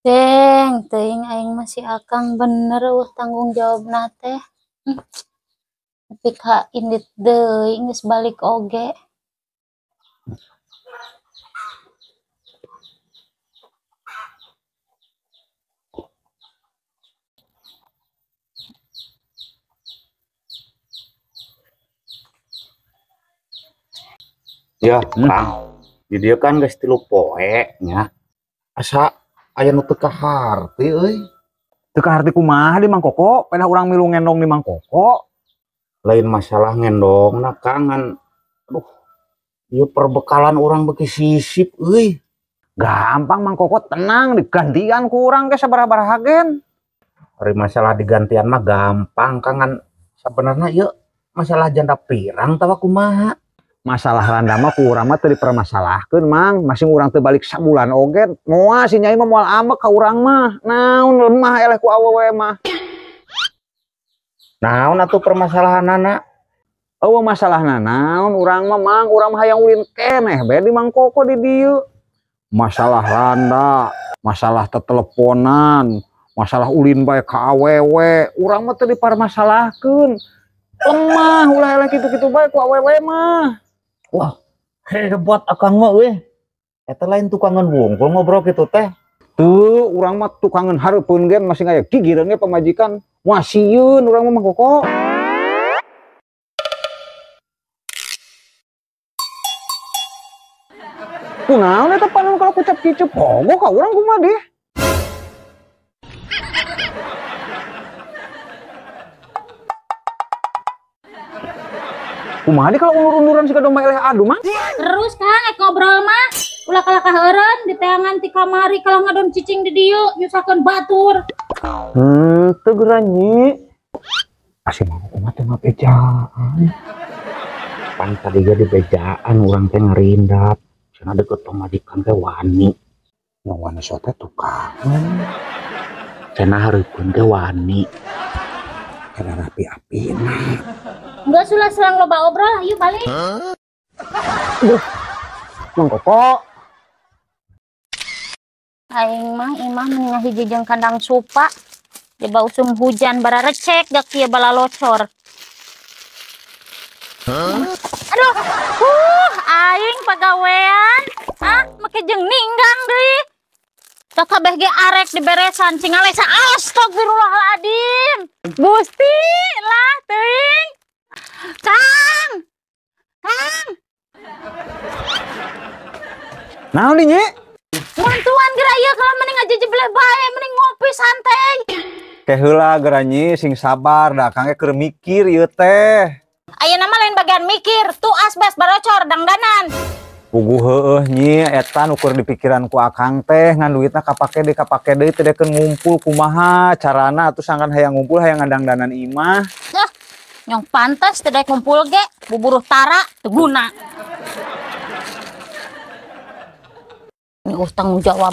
Deng, teuing aing masih akang bener tanggung jawab nate. Tapi ka indit deui geus balik oge. Ya, Kang. Di dieu kan geus 3 poe nya. Asa aya nu teu kaharti euy. Teu kaharti kumaha di Mang Koko? Pena urang milu ngendong di Mang Koko. Lain masalah ngendongna, Kang. Aduh, ieu perbekalan urang beki sisip euy. Gampang Mang Koko, tenang, digantian ku urang ge sabaraha gen. Ari masalah digantian mah gampang, Kang. Sabenerna ieu masalah janda pirang tawa kumaha. Masalah randa mah ku urang mah teu dipermasalahkeun, Mang. Masing urang teu balik sabulan oge. Moal si Nyai mah moal ambek ka urang mah. Naon lemah eleh ku awewe mah. Naon atuh permasalahanana? Eueuh masalahna naon urang mah, Mang. Urang mah hayang ulin keneh bae di Mang Koko di dieu. Masalah randa, masalah teteleponan, masalah ulin bae ka awewe, urang mah teu dipermasalahkeun. Lemah ulah eleh kitu-kitu bae ku awewe mah. Wah, hebat akang mah euy. Eta lain tukangan wungkul ngobrol kitu teh. Tuh, urang mah tukangan hareupeun gen masih aya gigireun ge pamajikan. Moal sieun urang mah Mang Koko. Kunaon eta panon kalau kucap kicep pogo ka urang kumaha deh. Kumaha di kalau undur-unduran si domba eleh adu mah? Terus Kang ngobrol mah ulah kalakah eureun di teangan ti kamari kalau ngadon cicing di dieu nyusakeun batur. Teu geranyi. Asih mah kumaha teh mah bejaan. Pan tadi ge di bejaan urang teh ngarindap. Cenah deket pamajikan teh wani. Nu wani sote tukangan. Cenah hareupeun teh wani. Kada rapi-apina. Enggak sulah selang loba obrol, ayo balik. Mang Koko. Aing mah imah meninga hiji jeung kandang supa. Di usum hujan bara recek gak kieu bala locor. Aduh, aing pagawean. Make jeung ninggang deui. Tak kabeh ge arek diberesan cingalesa. Astagfirullahaladzim. Gusti lah teuing. Kang. Naon di Nyi? Mantuan geura ieu kalau mending aja jebleh bae, mending ngopi santai. Teh heula geranyi sing sabar da Kang ge keur mikir ieu teh. Ayeuna mah lain bagian mikir, tu asbes barocor dangdanan. Puguh heueuh Nyi, eta nu keur dipikiran ku Akang teh ngan duitna kapake deui teh dekeun ngumpul kumaha carana atuh sangkan hayang ngumpul hayang ngadangdanan imah. Nyong pantes teu daek ngumpul ge, buburuh tara teu guna. Ini tanggung jawab.